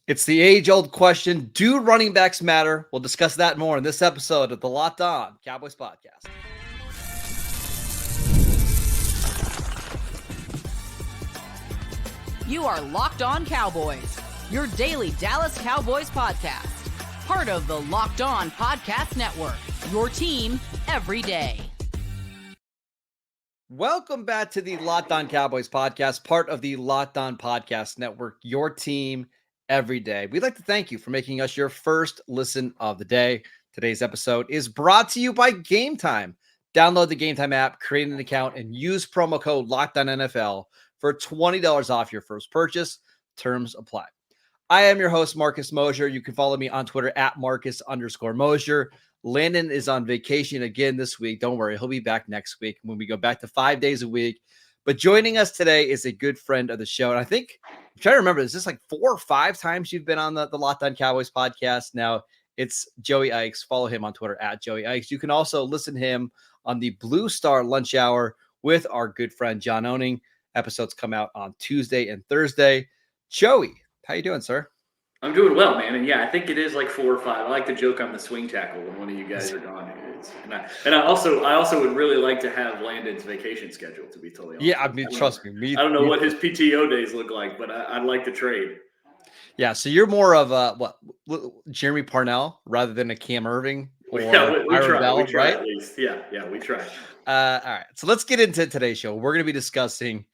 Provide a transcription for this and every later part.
It's the age-old question, do running backs matter? We'll discuss that more in this episode of the Locked On Cowboys Podcast. You are Locked On Cowboys, your daily Dallas Cowboys podcast. Part of the Locked On Podcast Network, your team every day. Welcome back to the Locked On Cowboys Podcast, part of the Locked On Podcast Network, your team every day. We'd like to thank you for making us your first listen of the day. Today's episode is brought to you by Gametime. Download the Gametime app, create an account, and use promo code LOCKEDONNFL for $20 off your first purchase. Terms apply. I am your host, Marcus Mosher. You can follow me on Twitter at Marcus_Mosher. Landon is on vacation again this week. Don't worry, he'll be back next week when we go back to 5 days a week. But joining us today is a good friend of the show. And I think, I'm trying to remember, is this like 4 or 5 times you've been on the Locked On Cowboys podcast? Now it's Joey Ickes. Follow him on Twitter at Joey Ickes. You can also listen to him on the Blue Star Lunch Hour with our good friend John Owning. Episodes come out on Tuesday and Thursday. Joey, how you doing, sir? I'm doing well, man. And yeah, I think it is like 4 or 5. I like to joke on the swing tackle when one of you guys are gone. And I also would really like to have Landon's vacation schedule, to be totally honest. Yeah, I mean, trust me. I don't know what his PTO days look like, but I'd like to trade. Yeah, so you're more of a Jeremy Parnell rather than a Cam Irving or we Aaron Bell, we try right? At least. Yeah, we try. All right, so let's get into today's show. We're going to be discussing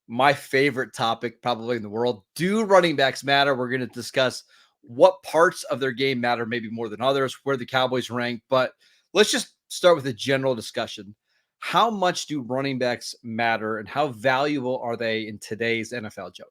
my favorite topic probably in the world. Do running backs matter? We're going to discuss what parts of their game matter maybe more than others, where the Cowboys rank. But let's just start with a general discussion. How much do running backs matter and how valuable are they in today's NFL, Joey?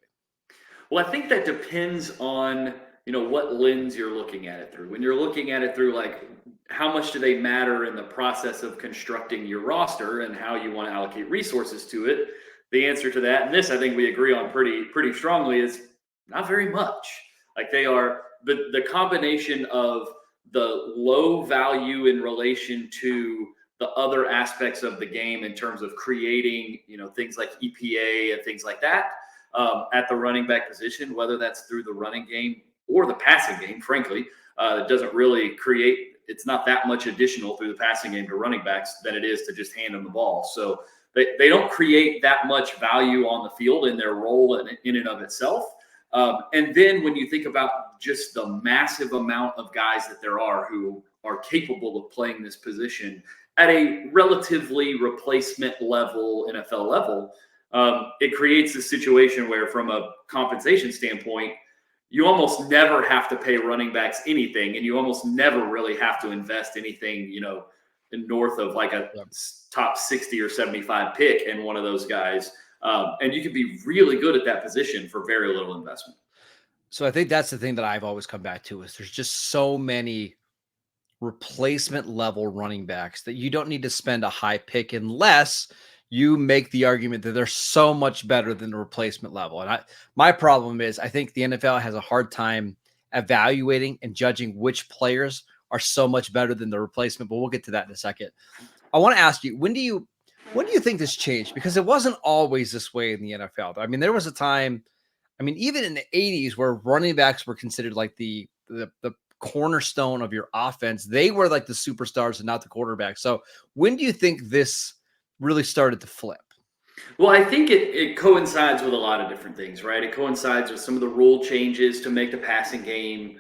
Well, I think that depends on, what lens you're looking at it through. When you're looking at it through, like, how much do they matter in the process of constructing your roster and how you want to allocate resources to it? The answer to that, and this I think we agree on pretty strongly, is not very much. Like, they are the combination of the low value in relation to the other aspects of the game in terms of creating, things like EPA and things like that at the running back position, whether that's through the running game or the passing game, frankly, it doesn't really create, it's not that much additional through the passing game to running backs than it is to just hand them the ball. So they don't create that much value on the field in their role in and of itself. And then when you think about just the massive amount of guys that there are who are capable of playing this position at a relatively replacement level, NFL level, it creates a situation where from a compensation standpoint, you almost never have to pay running backs anything, and you almost never really have to invest anything, north of like a top 60 or 75 pick in one of those guys. And you can be really good at that position for very little investment. So I think that's the thing that I've always come back to is there's just so many replacement level running backs that you don't need to spend a high pick unless you make the argument that they're so much better than the replacement level. And my problem is I think the NFL has a hard time evaluating and judging which players are so much better than the replacement, but we'll get to that in a second. I want to ask you, when do you think this changed? Because it wasn't always this way in the NFL. I mean, there was a time, even in the 80s where running backs were considered like the cornerstone of your offense. They were like the superstars and not the quarterback. So when do you think this really started to flip? Well, I think it coincides with a lot of different things, right? It coincides with some of the rule changes to make the passing game,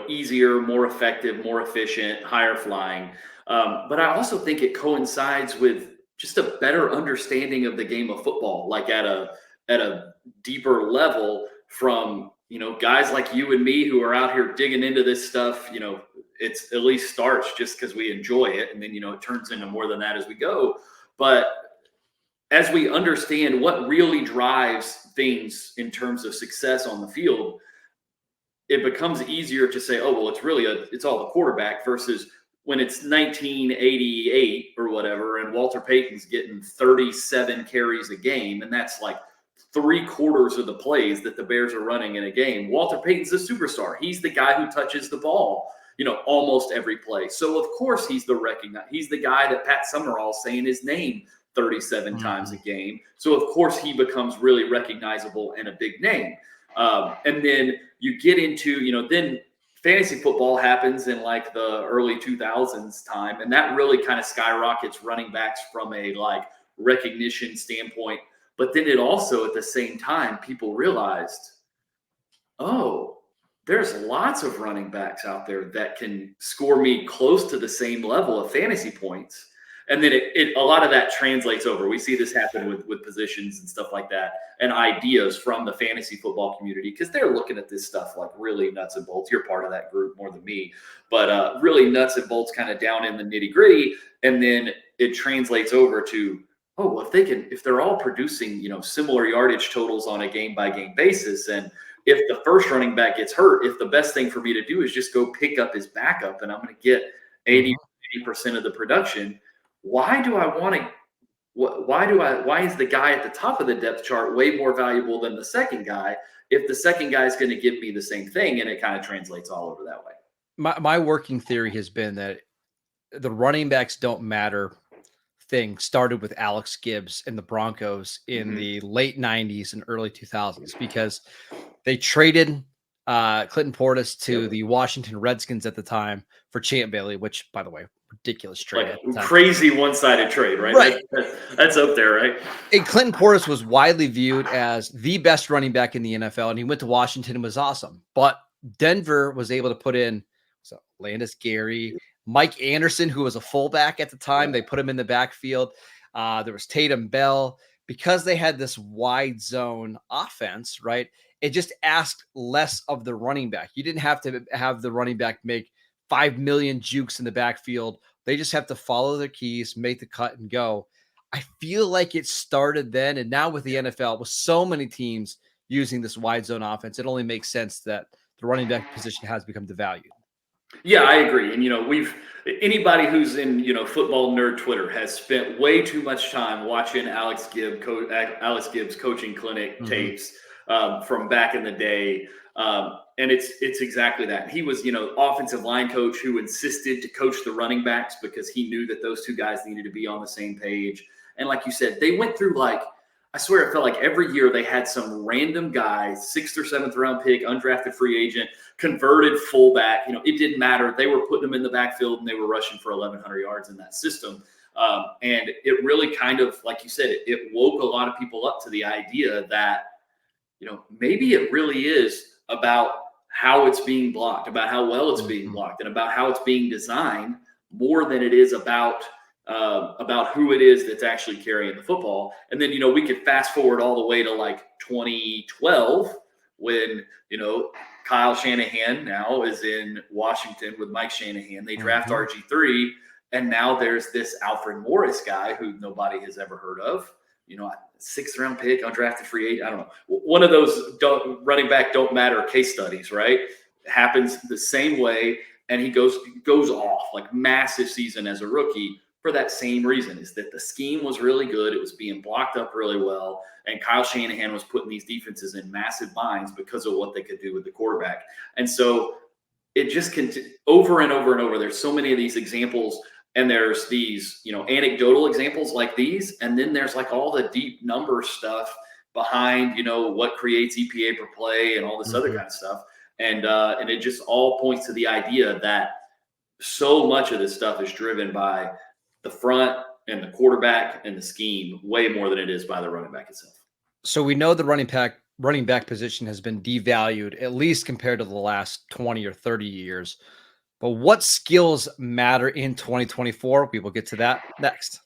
easier, more effective, more efficient, higher flying. But I also think it coincides with just a better understanding of the game of football, like at a deeper level from, guys like you and me who are out here digging into this stuff. It's at least starts just because we enjoy it. And then, it turns into more than that as we go. But as we understand what really drives things in terms of success on the field, it becomes easier to say, oh, well, it's all the quarterback versus when it's 1988 or whatever, and Walter Payton's getting 37 carries a game, and that's like 3/4 of the plays that the Bears are running in a game. Walter Payton's a superstar. He's the guy who touches the ball, almost every play. So of course he's the guy that Pat Summerall's saying his name 37 times a game. So of course he becomes really recognizable and a big name. And then you get into, then fantasy football happens in like the early 2000s time. And that really kind of skyrockets running backs from a like recognition standpoint. But then it also, at the same time, people realized, oh, there's lots of running backs out there that can score me close to the same level of fantasy points. And then a lot of that translates over. We see this happen with positions and stuff like that, and ideas from the fantasy football community, because they're looking at this stuff like really nuts and bolts. You're part of that group more than me, but really nuts and bolts, kind of down in the nitty gritty. And then it translates over to, oh, well, if they're all producing, similar yardage totals on a game by game basis, and if the first running back gets hurt, if the best thing for me to do is just go pick up his backup and I'm going to get 80% of the production, why is the guy at the top of the depth chart way more valuable than the second guy if the second guy is going to give me the same thing? And it kind of translates all over that way. My working theory has been that the running backs don't matter thing started with Alex Gibbs and the Broncos in the late 90s and early 2000s, because they traded Clinton Portis to the Washington Redskins at the time for Champ Bailey, which, by the way, ridiculous trade. Like crazy one-sided trade, right? Right. That's up there, right? And Clinton Portis was widely viewed as the best running back in the NFL, and he went to Washington and was awesome. But Denver was able to put in Landis Gary, Mike Anderson, who was a fullback at the time. They put him in the backfield. There was Tatum Bell. Because they had this wide zone offense, right? It just asked less of the running back. You didn't have to have the running back make 5 million jukes in the backfield. They just have to follow their keys, make the cut, and go. I feel like it started then, and now with the NFL, with so many teams using this wide zone offense, it only makes sense that the running back position has become devalued. Yeah, I agree. And, anybody who's in, football nerd Twitter has spent way too much time watching Alex Gibbs coaching clinic tapes from back in the day. And it's exactly that. He was, offensive line coach who insisted to coach the running backs because he knew that those two guys needed to be on the same page. And like you said, they went through I swear it felt like every year they had some random guy, 6th or 7th round pick, undrafted free agent, converted fullback. It didn't matter. They were putting them in the backfield and they were rushing for 1,100 yards in that system. And it really kind of, like you said, it woke a lot of people up to the idea that, maybe it really is about how it's being blocked, about how well it's being blocked, and about how it's being designed more than it is about who it is that's actually carrying the football. And then, we could fast forward all the way to 2012 when, Kyle Shanahan now is in Washington with Mike Shanahan. They draft RG3, and now there's this Alfred Morris guy who nobody has ever heard of. 6th round pick, undrafted free agent. I don't know. One of those running back don't matter case studies, right? It happens the same way, and he goes off massive season as a rookie for that same reason, is that the scheme was really good. It was being blocked up really well. And Kyle Shanahan was putting these defenses in massive binds because of what they could do with the quarterback. And so it just over and over and over. There's so many of these examples, and there's these, anecdotal examples like these. And then there's all the deep number stuff behind, what creates EPA per play and all this other kind of stuff. And it just all points to the idea that so much of this stuff is driven by the front and the quarterback and the scheme way more than it is by the running back itself. So we know the running back position has been devalued, at least compared to the last 20 or 30 years. But what skills matter in 2024? We will get to that next.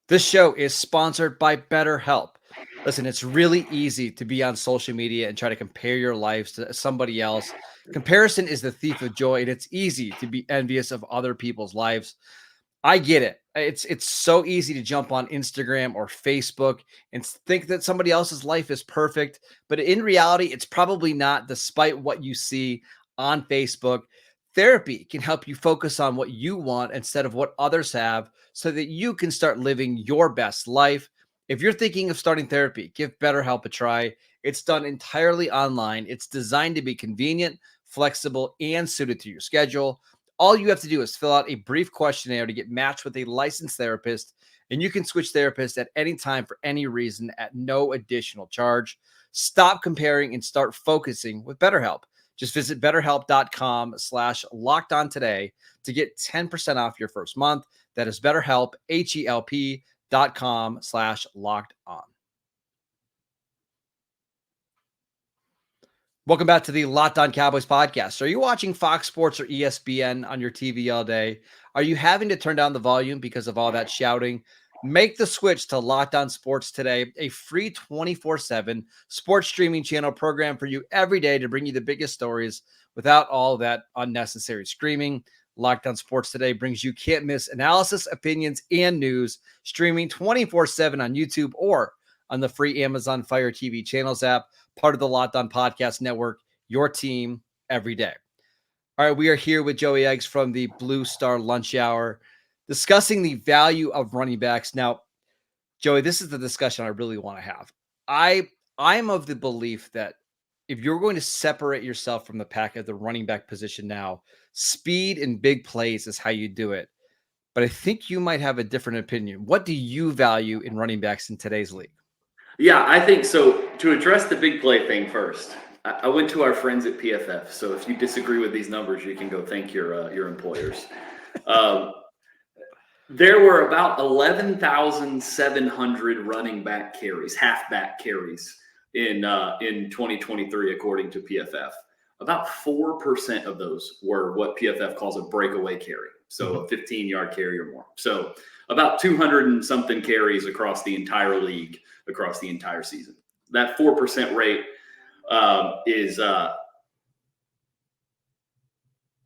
This show is sponsored by BetterHelp. Listen, it's really easy to be on social media and try to compare your lives to somebody else. Comparison is the thief of joy, and it's easy to be envious of other people's lives. I get it. It's so easy to jump on Instagram or Facebook and think that somebody else's life is perfect, but in reality, it's probably not, despite what you see on Facebook. Therapy can help you focus on what you want instead of what others have, so that you can start living your best life. If you're thinking of starting therapy, give BetterHelp a try. It's done entirely online. It's designed to be convenient, flexible, and suited to your schedule. All you have to do is fill out a brief questionnaire to get matched with a licensed therapist, and you can switch therapists at any time for any reason at no additional charge. Stop comparing and start focusing with BetterHelp. Just visit BetterHelp.com/lockedon today to get 10% off your first month. That is BetterHelp, HELP.com/lockedon. Welcome back to the Locked On Cowboys podcast. Are you watching Fox Sports or ESPN on your TV all day? Are you having to turn down the volume because of all that shouting? Make the switch to Locked On Sports today, a free 24/7 sports streaming channel program for you every day to bring you the biggest stories without all that unnecessary screaming. Locked On Sports today brings you can't miss analysis, opinions, and news streaming 24/7 on YouTube or on the free Amazon Fire TV channels app, part of the Locked On Podcast Network, your team every day. All right, we are here with Joey Ickes from the Blue Star Lunch Hour, discussing the value of running backs. Now, Joey, this is the discussion I really want to have. I'm of the belief that if you're going to separate yourself from the pack at the running back position now, speed and big plays is how you do it. But I think you might have a different opinion. What do you value in running backs in today's league? Yeah, I think so. To address the big play thing first, I went to our friends at PFF. So if you disagree with these numbers, you can go thank your employers. There were about 11,700 running back carries, halfback carries in 2023, according to PFF. About 4% of those were what PFF calls a breakaway carry, so a 15-yard carry or more. So about 200 and something carries across the entire league, across the entire season. That 4% rate is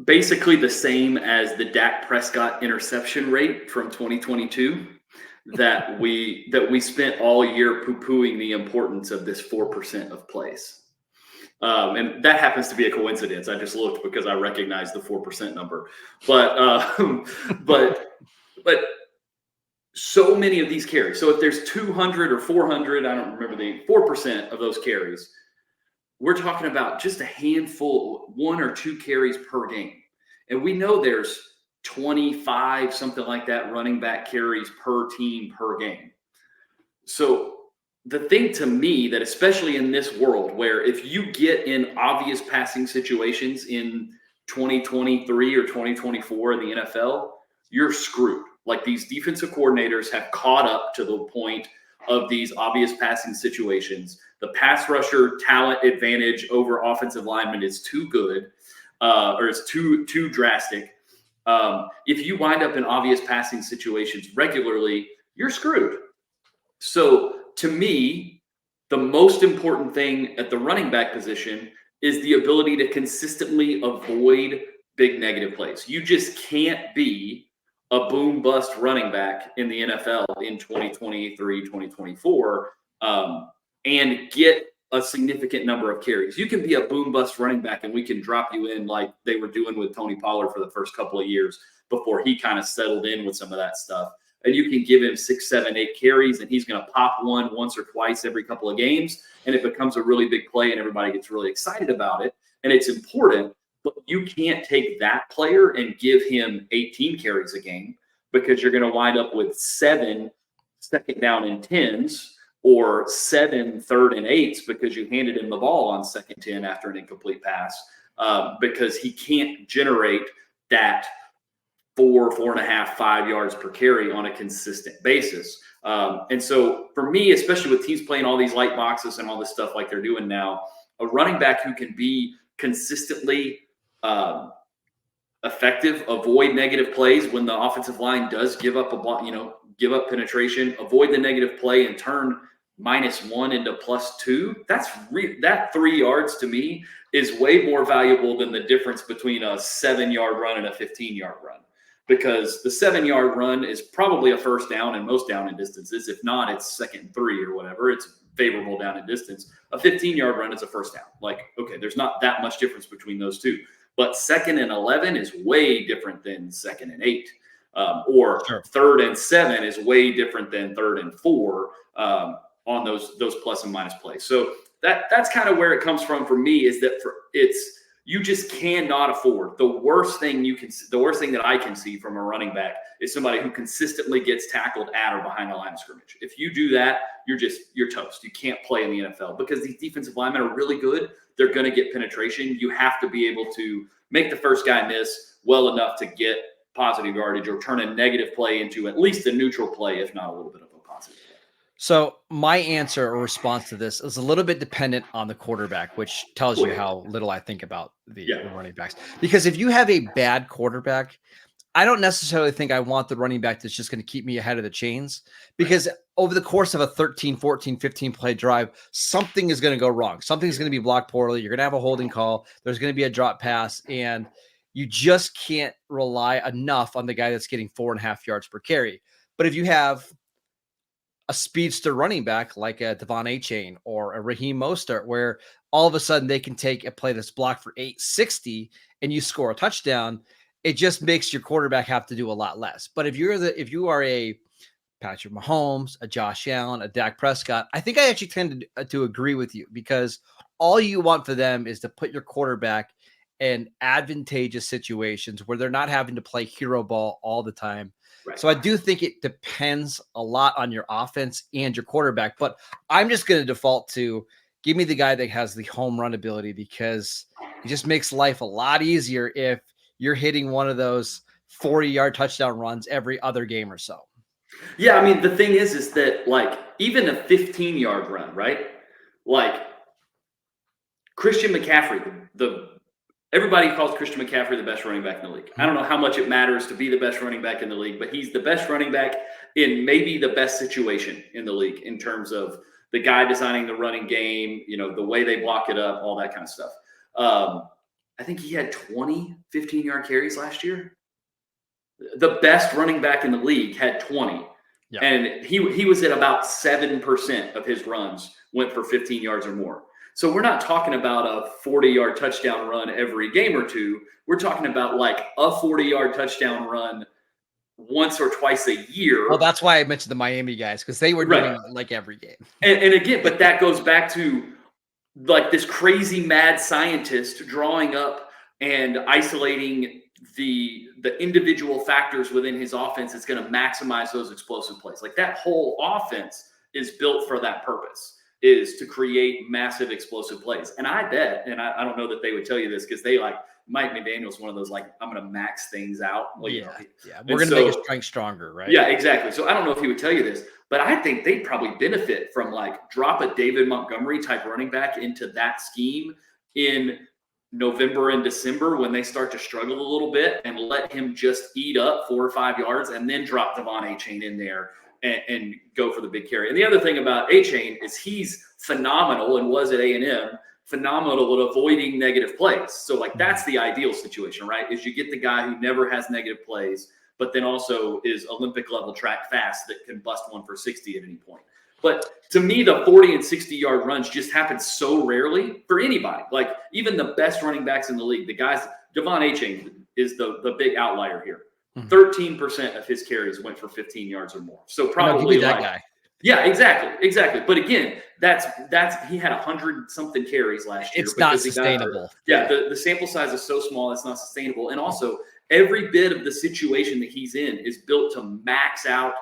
basically the same as the Dak Prescott interception rate from 2022 that we spent all year poo-pooing the importance of this 4% of plays. And that happens to be a coincidence. I just looked because I recognized the 4% number. But so many of these carries. So if there's 200 or 400, I don't remember the 4% of those carries, we're talking about just a handful, 1 or 2 carries per game. And we know there's 25, something like that, running back carries per team per game. So the thing to me that, especially in this world where if you get in obvious passing situations in 2023 or 2024 in the NFL, you're screwed. Like, these defensive coordinators have caught up to the point of these obvious passing situations. The pass rusher talent advantage over offensive linemen is too good, or it's too drastic. If you wind up in obvious passing situations regularly, you're screwed. So to me, the most important thing at the running back position is the ability to consistently avoid big negative plays. You just can't be a boom bust running back in the NFL in 2023, 2024, and get a significant number of carries. You can be a boom bust running back and we can drop you in like they were doing with Tony Pollard for the first couple of years before he kind of settled in with some of that stuff. And you can give him 6, 7, 8 carries and he's going to pop one once or twice every couple of games. And it becomes a really big play and everybody gets really excited about it. And it's important. But you can't take that player and give him 18 carries a game because you're going to wind up with 7 second down and 10s or 7 third and 8s because you handed him the ball on 2nd 10 after an incomplete pass because he can't generate that 4, 4.5, 5 yards per carry on a consistent basis. And so for me, especially with teams playing all these light boxes and all this stuff like they're doing now, a running back who can be consistently effective, avoid negative plays when the offensive line does give up give up penetration, avoid the negative play and turn -1 into +2. That 3 yards to me is way more valuable than the difference between a 7-yard run and a 15-yard run, because the 7-yard run is probably a first down in most down and distances. If not, it's 2nd and 3 or whatever. It's favorable down and distance. A 15-yard run is a first down. Like, okay, there's not that much difference between those two. But 2nd and 11 is way different than 2nd and 8. Or sure. 3rd and 7 is way different than 3rd and 4 on those plus and minus plays. So that's kind of where it comes from for me, is that You just cannot afford. The worst thing that I can see from a running back is somebody who consistently gets tackled at or behind the line of scrimmage. If you do that, you're toast. You can't play in the NFL because these defensive linemen are really good. They're going to get penetration. You have to be able to make the first guy miss well enough to get positive yardage or turn a negative play into at least a neutral play, if not a little bit of a positive play. So my answer or response to this is a little bit dependent on the quarterback, which tells you how little I think about the running backs. Because if you have a bad quarterback, I don't necessarily think I want the running back that's just going to keep me ahead of the chains, because over the course of a 13, 14, 15 play drive, something is going to go wrong. Something's going to be blocked poorly. You're going to have a holding call. There's going to be a drop pass, and you just can't rely enough on the guy that's getting 4.5 yards per carry. But if you have a speedster running back like a Devon Achane or a Raheem Mostert, where all of a sudden they can take a play that's blocked for 860 and you score a touchdown, it just makes your quarterback have to do a lot less. But if you are a Patrick Mahomes, a Josh Allen, a Dak Prescott, I think I actually tend to agree with you, because all you want for them is to put your quarterback in advantageous situations where they're not having to play hero ball all the time. Right. So I do think it depends a lot on your offense and your quarterback, but I'm just going to default to give me the guy that has the home run ability, because it just makes life a lot easier if you're hitting one of those 40-yard touchdown runs every other game or so. Yeah, I mean, the thing is that, like, even a 15-yard run, right? Like, Christian McCaffrey, everybody calls Christian McCaffrey the best running back in the league. I don't know how much it matters to be the best running back in the league, but he's the best running back in maybe the best situation in the league in terms of the guy designing the running game, the way they block it up, all that kind of stuff. I think he had 20 15-yard carries last year. The best running back in the league had 20. Yep. And he was at about 7% of his runs went for 15 yards or more. So we're not talking about a 40-yard touchdown run every game or two. We're talking about like a 40-yard touchdown run once or twice a year. Well, that's why I mentioned the Miami guys, because they were doing it like every game. And again, but that goes back to like this crazy mad scientist drawing up and isolating the individual factors within his offense that's going to maximize those explosive plays. Like, that whole offense is built for that purpose, is to create massive explosive plays. And I bet, and I don't know that they would tell you this, because they like Mike McDaniel's one of those, like, I'm going to max things out. Yeah. We're going to make his strength stronger, right? Yeah, exactly. So I don't know if he would tell you this, but I think they'd probably benefit from, like, drop a David Montgomery type running back into that scheme in November and December when they start to struggle a little bit, and let him just eat up 4 or 5 yards, and then drop Devon Achane in there and go for the big carry. And the other thing about Achane is he's phenomenal, and was at A&M, phenomenal at avoiding negative plays. So, like, that's the ideal situation, right? Is you get the guy who never has negative plays, but then also is Olympic level track fast that can bust one for 60 at any point. But to me, the 40 and 60-yard runs just happen so rarely for anybody. Like, even the best running backs in the league, the guys, Devon Achane is the big outlier here. 13% of his carries went for 15 yards or more. So probably that guy. Yeah, exactly. But again, that's he had 100-something carries last year. It's not sustainable. The sample size is so small, it's not sustainable. And also, every bit of the situation that he's in is built to max out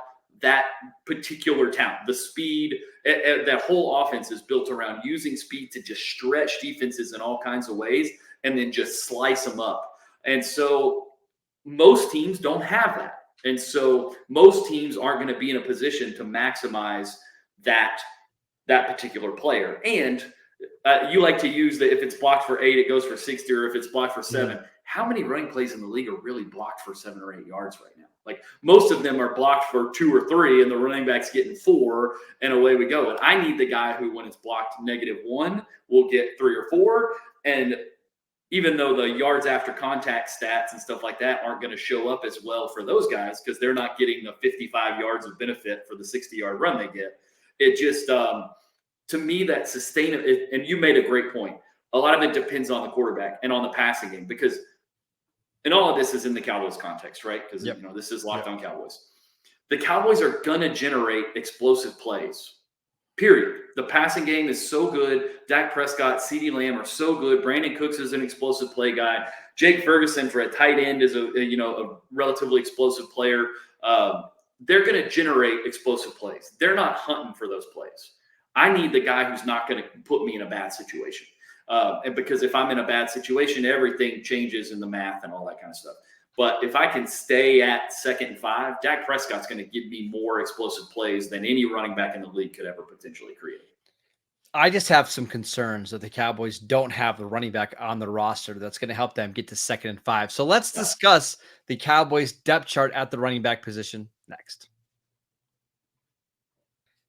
that particular talent. The speed, that whole offense is built around using speed to just stretch defenses in all kinds of ways and then just slice them up. And so most teams don't have that. And so most teams aren't going to be in a position to maximize that particular player. And you like to use if it's blocked for 8, it goes for 60, or if it's blocked for 7. How many running plays in the league are really blocked for 7 or 8 yards right now? Like, most of them are blocked for 2 or 3, and the running back's getting 4, and away we go. And I need the guy who, when it's blocked -1, will get 3 or 4. And even though the yards after contact stats and stuff like that aren't going to show up as well for those guys, because they're not getting the 55 yards of benefit for the 60-yard run they get, it just, to me, that sustainable. And you made a great point. A lot of it depends on the quarterback and on the passing game, because, and all of this is in the Cowboys context, right? Because this is Locked On Cowboys. The Cowboys are going to generate explosive plays period. The passing game is so good. Dak Prescott, CeeDee Lamb are so good. Brandon Cooks is an explosive play guy. Jake Ferguson for a tight end is a relatively explosive player. They're going to generate explosive plays. They're not hunting for those plays. I need the guy who's not going to put me in a bad situation. And because if I'm in a bad situation, everything changes in the math and all that kind of stuff. But if I can stay at 2nd and 5, Dak Prescott's going to give me more explosive plays than any running back in the league could ever potentially create. I just have some concerns that the Cowboys don't have the running back on the roster that's going to help them get to 2nd and 5. So let's discuss the Cowboys depth chart at the running back position next.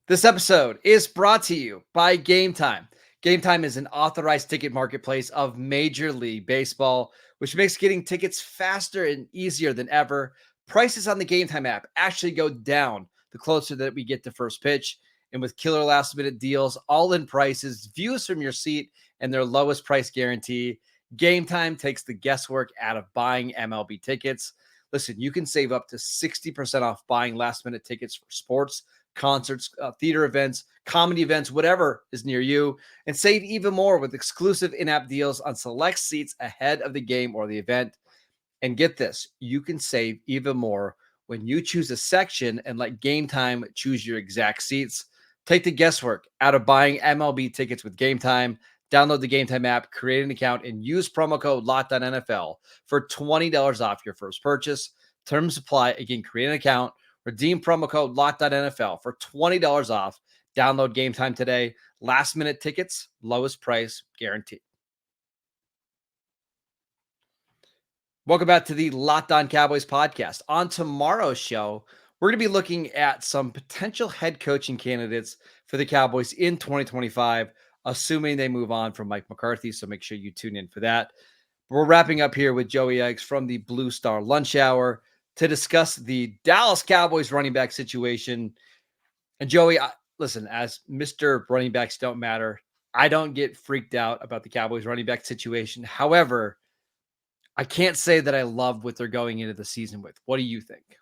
This episode is brought to you by Gametime. Gametime is an authorized ticket marketplace of Major League Baseball, which makes getting tickets faster and easier than ever. Prices on the Gametime app actually go down the closer that we get to first pitch. And with killer last-minute deals, all-in prices, views from your seat, and their lowest price guarantee, Gametime takes the guesswork out of buying MLB tickets. Listen, you can save up to 60% off buying last-minute tickets for sports, concerts, theater events, comedy events, whatever is near you, and save even more with exclusive in-app deals on select seats ahead of the game or the event. And get this, you can save even more when you choose a section and let Gametime choose your exact seats. Take the guesswork out of buying MLB tickets with Gametime. Download the Gametime app, create an account, and use promo code LOCKEDONNFL for $20 off your first purchase. Terms apply. Again, create an account, redeem promo code LOCKEDONNFL for $20 off. Download Gametime today. Last-minute tickets, lowest price guaranteed. Welcome back to the Locked On Cowboys podcast. On tomorrow's show, we're going to be looking at some potential head coaching candidates for the Cowboys in 2025, assuming they move on from Mike McCarthy. So make sure you tune in for that. We're wrapping up here with Joey Ickes from the Blue Star Lunch Hour to discuss the Dallas Cowboys running back situation. And Joey, listen, as Mr. Running Backs Don't Matter, I don't get freaked out about the Cowboys running back situation. However, I can't say that I love what they're going into the season with. What do you think?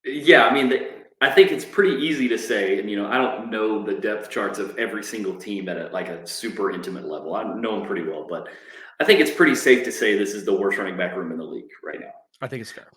Yeah, I mean, I think it's pretty easy to say, and I don't know the depth charts of every single team at a super intimate level. I know them pretty well, but I think it's pretty safe to say this is the worst running back room in the league right now. I think it's fair.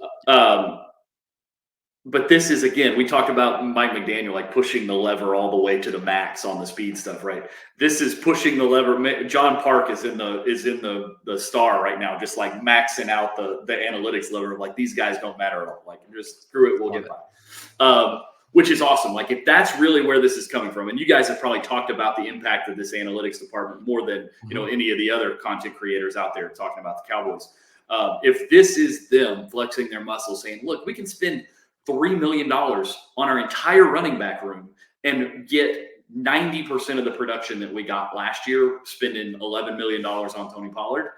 But this is, again, we talked about Mike McDaniel, pushing the lever all the way to the max on the speed stuff, right? This is pushing the lever. John Park is in the star right now, just maxing out the analytics lever of these guys don't matter at all. Just screw it, we'll get by. Which is awesome. If that's really where this is coming from, and you guys have probably talked about the impact of this analytics department more than any of the other content creators out there talking about the Cowboys. If this is them flexing their muscles, saying, look, we can spend $3 million on our entire running back room and get 90% of the production that we got last year, spending $11 million on Tony Pollard.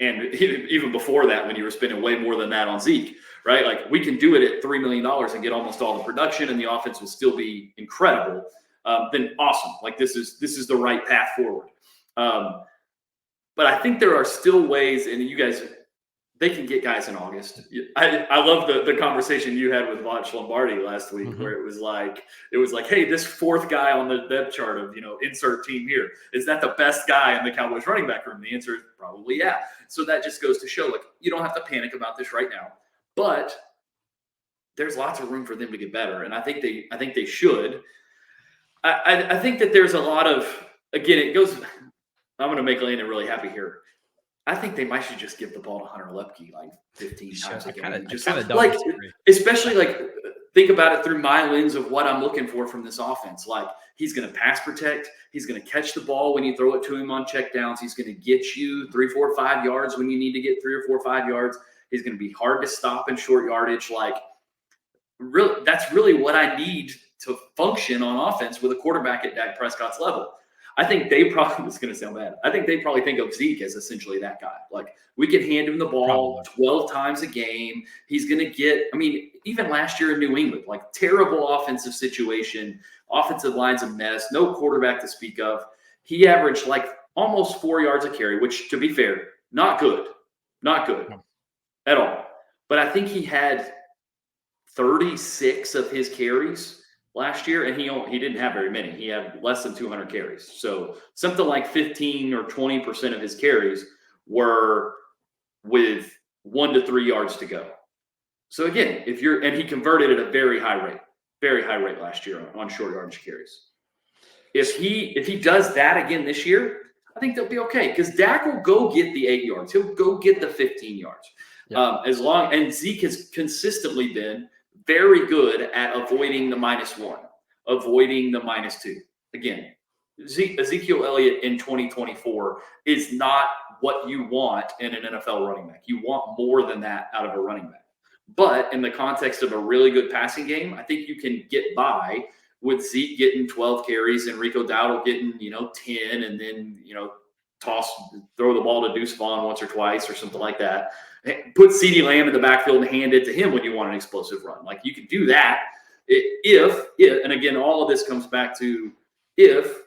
And even before that, when you were spending way more than that on Zeke, right? We can do it at $3 million and get almost all the production, and the offense will still be incredible. Then awesome. This is the right path forward. But I think there are still ways, and you guys, they can get guys in August. I love the conversation you had with Vonch Lombardi last week, where it was like, hey, this fourth guy on the depth chart of, insert team here, is that the best guy in the Cowboys running back room? The answer is probably yeah. So that just goes to show, you don't have to panic about this right now, but there's lots of room for them to get better. And I think they should. I think that there's a lot of, again, it goes, I'm going to make Landon really happy here. I think they might should just give the ball to Hunter Lepke 15 times a game. Especially think about it through my lens of what I'm looking for from this offense. He's going to pass protect. He's going to catch the ball when you throw it to him on checkdowns. He's going to get you 3, 4, 5 yards when you need to get 3 or 4, 5 yards. He's going to be hard to stop in short yardage. Really, that's really what I need to function on offense with a quarterback at Dak Prescott's level. I think they probably, it's going to sound bad, I think they probably think of Zeke as essentially that guy. We can hand him the ball 12 times a game. He's going to get, even last year in New England, terrible offensive situation, offensive line's a mess, no quarterback to speak of. He averaged almost 4 yards a carry, which, to be fair, not good at all. But I think he had 36 of his carries last year, and he didn't have very many. He had less than 200 carries. So something like 15 or 20% of his carries were with 1 to 3 yards to go. So again, and he converted at a very high rate last year on short yardage carries. If he does that again this year, I think they'll be okay, because Dak will go get the 8 yards. He'll go get the 15 yards. Yeah. And Zeke has consistently been very good at avoiding the -1, avoiding the -2. Again, Ezekiel Elliott in 2024 is not what you want in an NFL running back. You want more than that out of a running back. But in the context of a really good passing game, I think you can get by with Zeke getting 12 carries and Rico Dowdle getting, 10, and then, throw the ball to Deuce Vaughn once or twice or something like that. Put CeeDee Lamb in the backfield and hand it to him when you want an explosive run. Like, you can do that if, and again, all of this comes back to if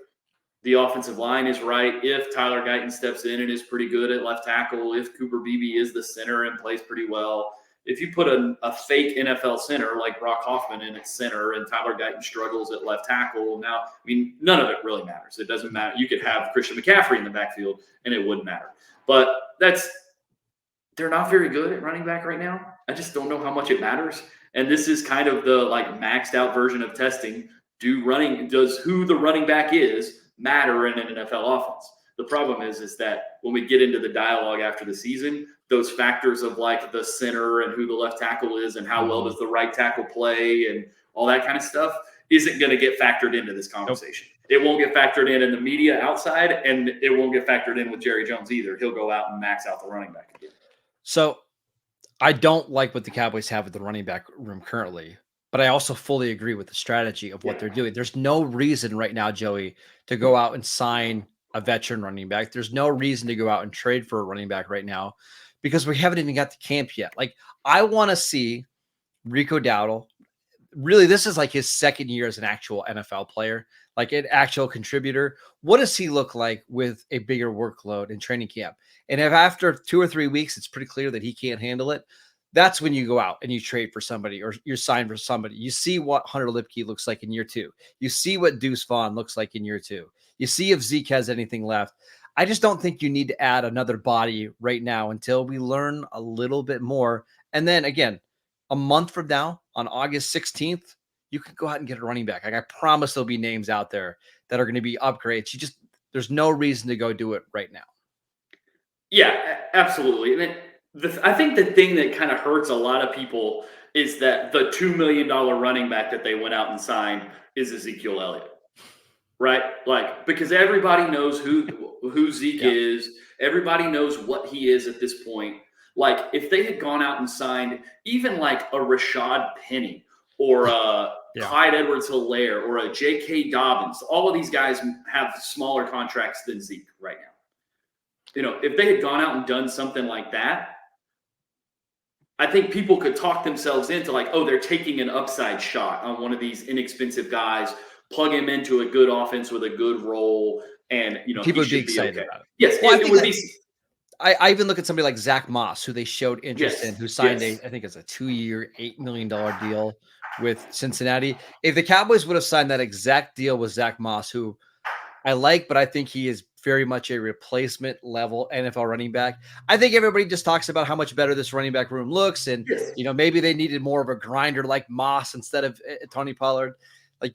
the offensive line is right, if Tyler Guyton steps in and is pretty good at left tackle, if Cooper Beebe is the center and plays pretty well. If you put a fake NFL center like Brock Hoffman in at center and Tyler Guyton struggles at left tackle, now, none of it really matters. It doesn't matter. You could have Christian McCaffrey in the backfield and it wouldn't matter. But they're not very good at running back right now. I just don't know how much it matters. And this is kind of the maxed out version of testing. Does who the running back is matter in an NFL offense? The problem is that when we get into the dialogue after the season, those factors of the center and who the left tackle is and how well does the right tackle play and all that kind of stuff isn't going to get factored into this conversation. Nope. It won't get factored in the media outside, and it won't get factored in with Jerry Jones either. He'll go out and max out the running back again. So I don't like what the Cowboys have with the running back room currently, but I also fully agree with the strategy of what they're doing. There's no reason right now, Joey, to go out and sign a veteran running back. There's no reason to go out and trade for a running back right now, because we haven't even got to camp yet. I want to see Rico Dowdle. Really, this is his second year as an actual NFL player, an actual contributor. What does he look like with a bigger workload in training camp? And if after 2 or 3 weeks, it's pretty clear that he can't handle it, that's when you go out and you trade for somebody or you're signed for somebody. You see what Hunter Lipke looks like in year 2. You see what Deuce Vaughn looks like in year 2. You see if Zeke has anything left. I just don't think you need to add another body right now until we learn a little bit more. And then again, a month from now, on August 16th, you can go out and get a running back. I promise there'll be names out there that are going to be upgrades. There's no reason to go do it right now. Yeah, absolutely. And then I think the thing that kind of hurts a lot of people is that the $2 million running back that they went out and signed is Ezekiel Elliott. Right? Because everybody knows who Zeke is. Everybody knows what he is at this point. If they had gone out and signed even a Rashad Penny or a Clyde Edwards-Helaire or a J.K. Dobbins, all of these guys have smaller contracts than Zeke right now. If they had gone out and done something like that, I think people could talk themselves into they're taking an upside shot on one of these inexpensive guys, plug him into a good offense with a good role, and people would be excited about it. Yes, it would be. I even look at somebody like Zach Moss, who they showed interest in, who signed I think it's a 2-year, $8 million deal with Cincinnati. If the Cowboys would have signed that exact deal with Zach Moss, who I like, but I think he is very much a replacement level NFL running back. I think everybody just talks about how much better this running back room looks, and maybe they needed more of a grinder like Moss instead of Tony Pollard.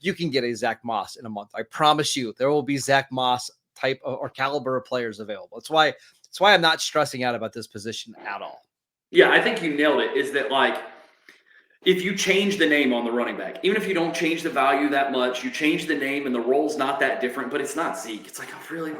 You can get a Zach Moss in a month. I promise you, there will be Zach Moss type or caliber of players available. That's why I'm not stressing out about this position at all. Yeah, I think you nailed it. Is that if you change the name on the running back, even if you don't change the value that much, you change the name and the role's not that different, but it's not Zeke. It's really,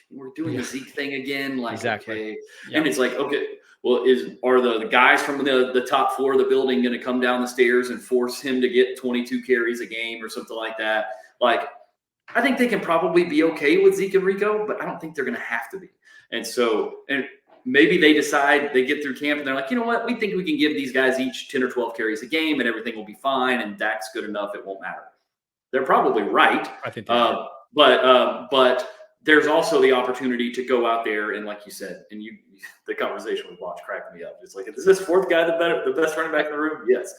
we're doing the Zeke thing again. Exactly. Okay. Yep. And it's okay, well, are the guys from the top floor of the building going to come down the stairs and force him to get 22 carries a game or something like that? I think they can probably be okay with Zeke and Rico, but I don't think they're going to have to be. And maybe they decide, they get through camp and they're like, you know what? We think we can give these guys each 10 or 12 carries a game and everything will be fine. And Dak's good enough. It won't matter. They're probably right. I think but there's also the opportunity to go out there and, like you said, and the conversation with Watch cracked me up. It's is this fourth guy the best running back in the room? Yes.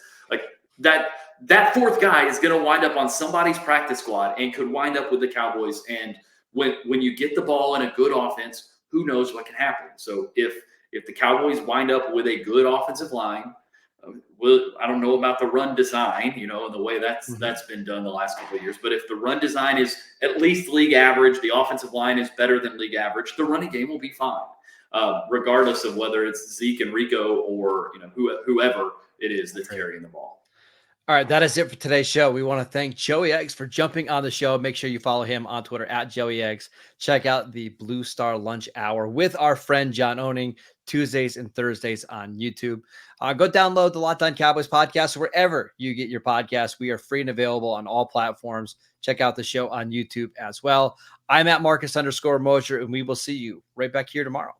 that fourth guy is going to wind up on somebody's practice squad and could wind up with the Cowboys. And when you get the ball in a good offense, who knows what can happen? So if the Cowboys wind up with a good offensive line, I don't know about the run design, and the way that's been done the last couple of years. But if the run design is at least league average, the offensive line is better than league average, the running game will be fine, regardless of whether it's Zeke and Rico or whoever it is that's carrying the ball. All right, that is it for today's show. We want to thank Joey Ickes for jumping on the show. Make sure you follow him on Twitter at Joey Ickes. Check out the Blue Star Lunch Hour with our friend John Owning, Tuesdays and Thursdays on YouTube. Go download the Locked On Cowboys podcast wherever you get your podcasts. We are free and available on all platforms. Check out the show on YouTube as well. I'm at Marcus_Mosher, and we will see you right back here tomorrow.